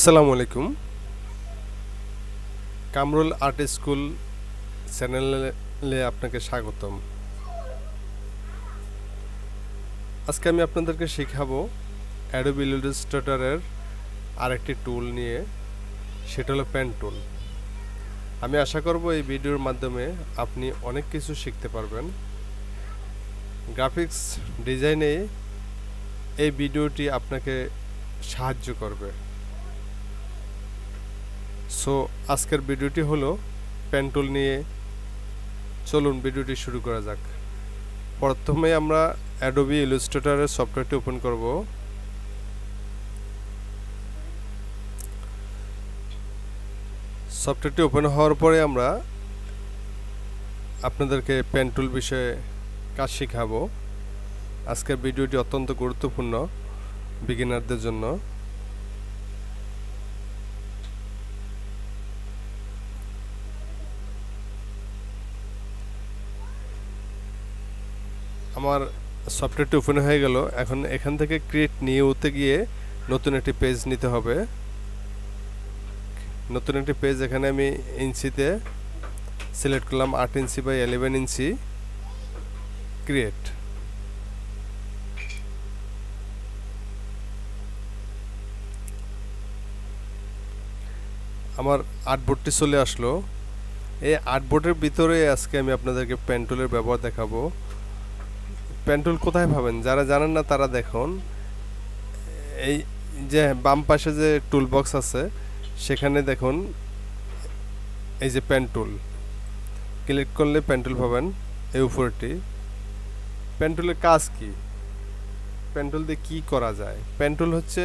আসসালামু আলাইকুম Kamrul art school চ্যানেলে আপনাকে স্বাগতম। আজকে আমি আপনাদেরকে শেখাবো অ্যাডোবি ইলাস্ট্রেটরের আরেকটি টুল নিয়ে, সেটা হলো পেন টুল। আমি আশা করব এই ভিডিওর মাধ্যমে আপনি অনেক কিছু শিখতে পারবেন। গ্রাফিক্স ডিজাইনে এই ভিডিওটি আপনাকে সাহায্য করবে। সো আজকের ভিডিওটি হলো পেন টুল নিয়ে। চলুন ভিডিওটি শুরু করা যাক। প্রথমে আমরা অ্যাডোবি ইলাস্ট্রেটরের সফটওয়্যারটি ওপেন করব। সফটওয়্যারটি ওপেন হওয়ার পরে আমরা আপনাদেরকে পেন টুল বিষয়ে কাজ শেখাবো। আজকের ভিডিওটি অত্যন্ত গুরুত্বপূর্ণ বিগিনারদের জন্য। আমার সফটওয়্যারটি ওপেন হয়ে গেল। এখন এখান থেকে ক্রিয়েট নিউতে গিয়ে নতুন একটি পেজ নিতে হবে। নতুন একটি পেজ এখানে আমি ইঞ্চিতে সিলেক্ট করলাম 8 ইঞ্চি বাই 11 ইঞ্চি, ক্রিয়েট। আমার আর্টবোর্ডটি চলে আসলো। এই আর্টবোর্ডের ভিতরে আজকে আমি আপনাদেরকে পেন টুলের ব্যবহার দেখাবো। পেন টুল কোথায় পাবেন? যারা জানেন না তারা দেখুন, এই যে বাম পাশে যে টুল বক্স আছে সেখানে দেখুন এই যে পেন টুল, ক্লিক করলে পেন টুল পাবেন। এই উপরটি পেন টুলের কাজ কি, পেন টুল দিয়ে কী করা যায়? পেন টুল হচ্ছে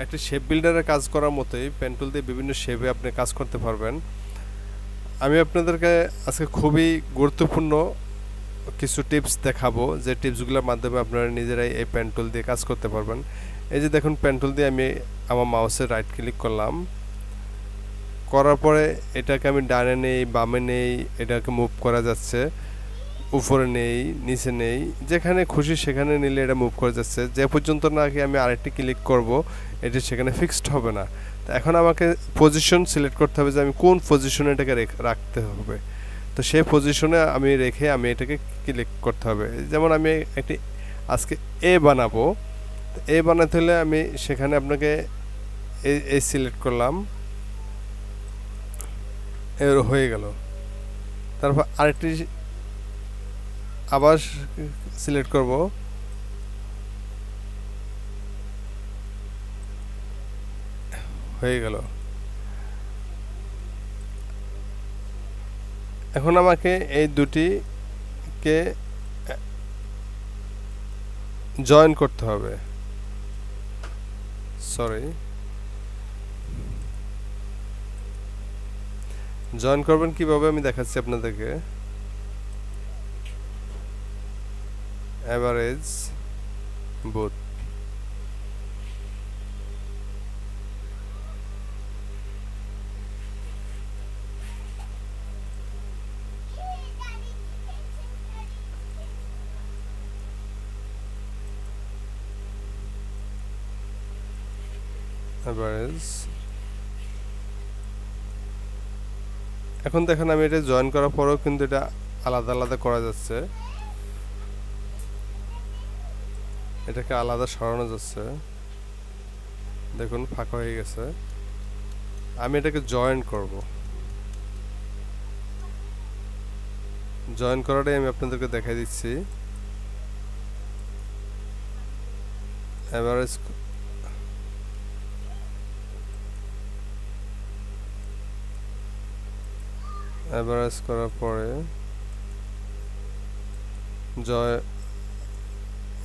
একটা শেপ বিল্ডারের কাজ করার মতোই। পেন টুল দিয়ে বিভিন্ন শেপে আপনি কাজ করতে পারবেন। আমি আপনাদেরকে আজকে খুবই গুরুত্বপূর্ণ কিছু টিপস দেখাবো, যে টিপসগুলোর মাধ্যমে আপনারা নিজেরাই এই পেন টুল দিয়ে কাজ করতে পারবেন। এই যে দেখুন, পেন টুল দিয়ে আমি আমার মাউসে রাইট ক্লিক করলাম, করার পরে এটাকে আমি ডানে নেই বামে নেই, এটাকে মুভ করা যাচ্ছে, উপরে নেই নিচে নেই, যেখানে খুশি সেখানে নিলে এটা মুভ করে যাচ্ছে। যে পর্যন্ত নাকি আমি আরেকটি ক্লিক করব এটি সেখানে ফিক্সড হবে না। তো এখন আমাকে পজিশন সিলেক্ট করতে হবে যে আমি কোন পজিশনে এটাকে রাখতে হবে। তো সেই পজিশনে আমি রেখে আমি এটাকে ক্লিক করতে হবে। যেমন আমি একটি আজকে এ বানাবো, এ বানাতে হলে আমি সেখানে আপনাকে এই সিলেক্ট করলাম, এর হয়ে গেল। তারপর আরেকটি আবার সিলেক্ট করব, হয়ে গেল। এখন আমাকে এই দুটিকে জয়েন করতে হবে। জয়েন করবেন কিভাবে আমি দেখাচ্ছি আপনাদেরকে। এভারেজ বুথ, এখন দেখেন আমি এটা জয়েন করার পরেও কিন্তু এটা আলাদা আলাদা করা যাচ্ছে, এটাকে আলাদা সরানো যাচ্ছে। দেখুন ফাঁকা হয়ে গেছে। আমি এটাকে জয়েন করব। জয়েন করাটাই আমি আপনাদেরকে দেখাই দিচ্ছি। এভারেজ এভারেজ করার পরে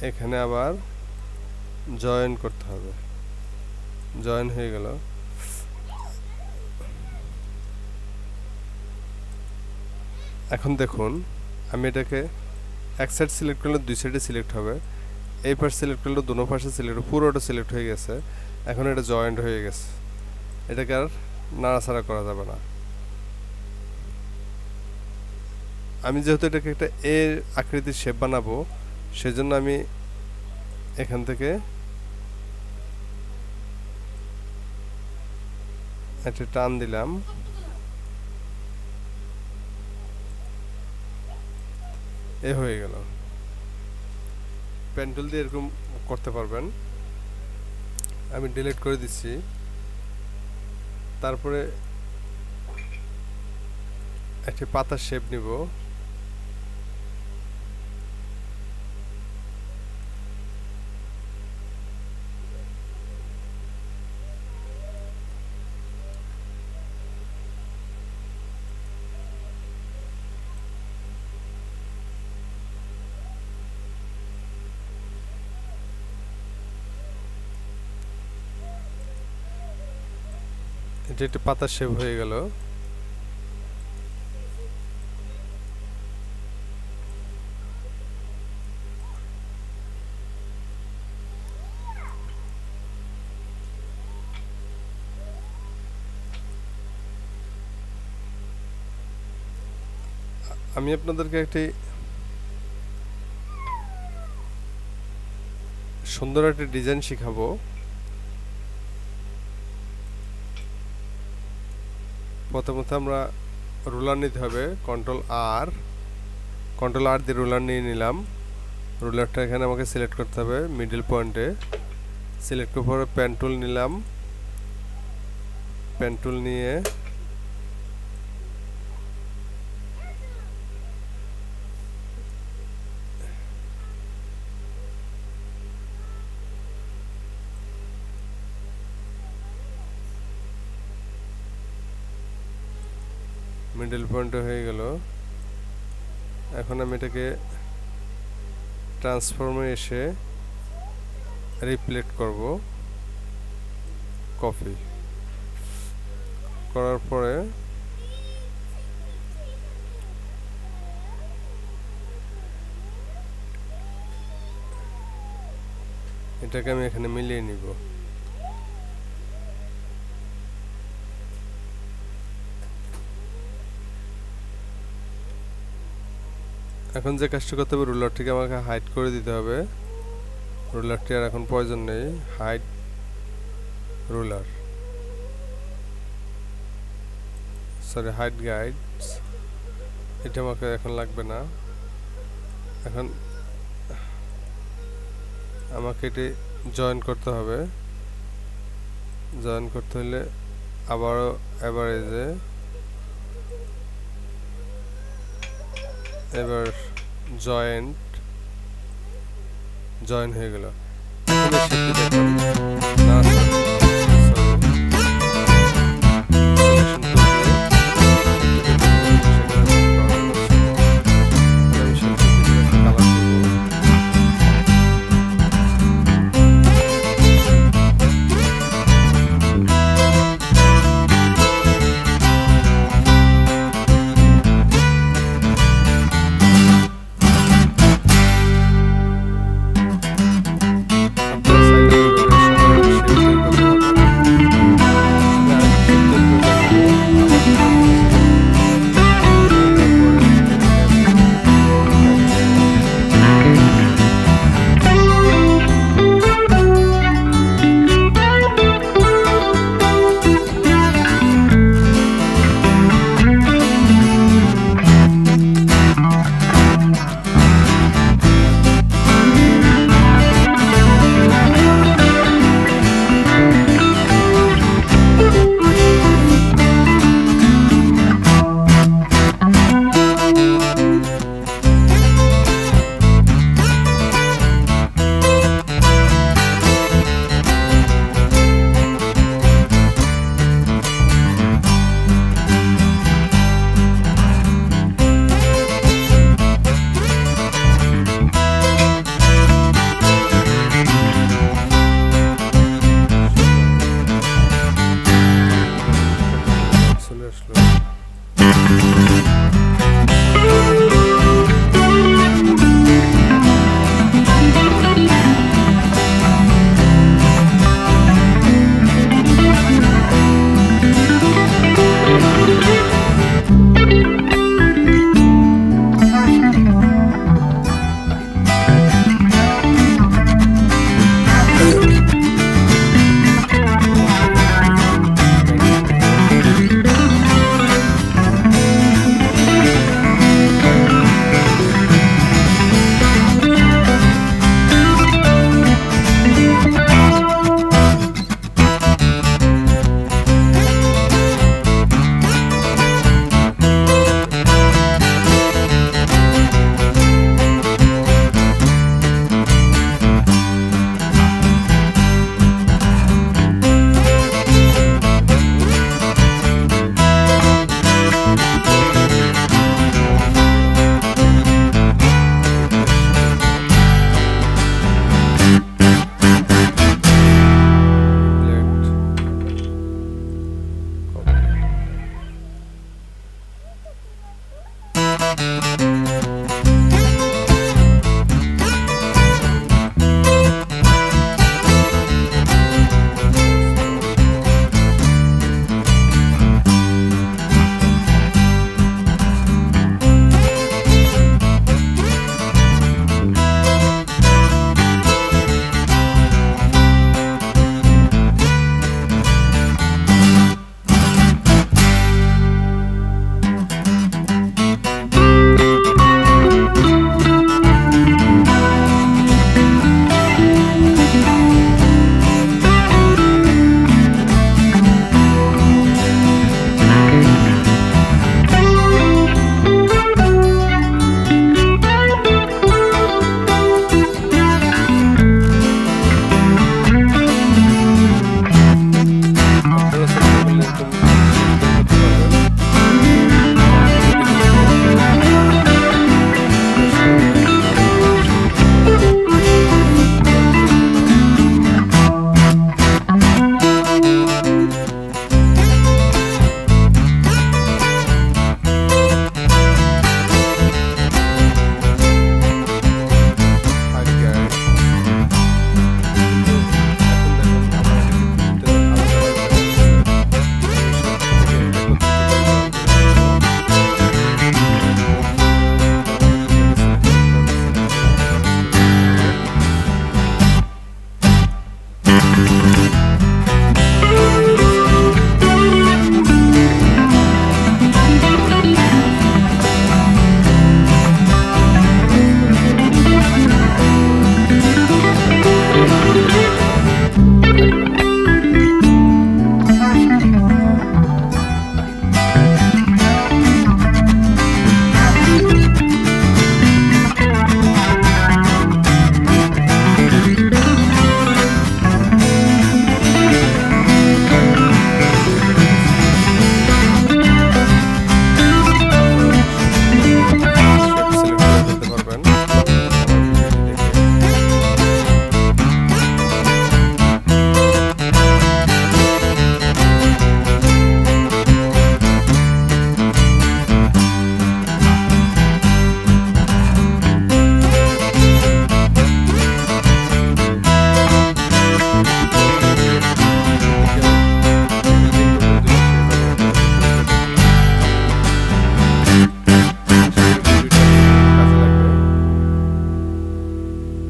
এখানে আবার জয়েন করতে হবে। জয়েন হয়ে গেল। এখন দেখুন আমি এটাকে এক সাইড সিলেক্ট করলে দুই সাইডে সিলেক্ট হবে, এই পাশ সিলেক্ট করলে দুনো পাশে সিলেক্ট, পুরোটা সিলেক্ট হয়ে গেছে। এখন এটা জয়েন্ট হয়ে গেছে, এটাকে আর নাড়াচাড়া করা যাবে না। আমি যেহেতু এটাকে একটা এ আকৃতির শেপ বানাবো, সেজন্য আমি এখান থেকে একটা টান দিলাম, এ হয়ে গেল। পেন টুল দিয়ে এরকম করতে পারবেন। আমি ডিলিট করে দিচ্ছি। তারপরে একটি পাতার শেপ নিব, এটা একটি পাতার শেপ হয়ে গেল। আমি আপনাদেরকে একটি সুন্দর একটা ডিজাইন শিখাবো। প্রথমত আমরা রুলার নিতে হবে, কন্ট্রোল আর দিয়ে রুলার নিয়ে নিলাম। রুলারটা এখানে আমাকে সিলেক্ট করতে হবে মিডল পয়েন্টে। সিলেক্ট করার পরে পেন টুল নিলাম, পেন টুল নিয়ে মিডল পয়েন্ট হয়ে গেল। এখন আমি এটাকে ট্রান্সফর্মে এসে রিপ্লেট করব, কপি করার পরে এটাকে আমি এখানে মিলিয়ে নিব। এখন যে কাজটা করতে হবে, রুলারটিকে আমাকে হাইড করে দিতে হবে। রুলারটি আর এখন প্রয়োজন নেই, hide ruler, sorry hide guides, এটা আমাকে এখন লাগবে না। এখন আমাকে এটি জয়েন করতে হবে। জয়েন করতে হলে আবারও এভারেজে, এবার জয়েন হয়ে গেল।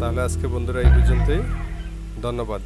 তাহলে আজকে বন্ধুরা এই পর্যন্তই। ধন্যবাদ।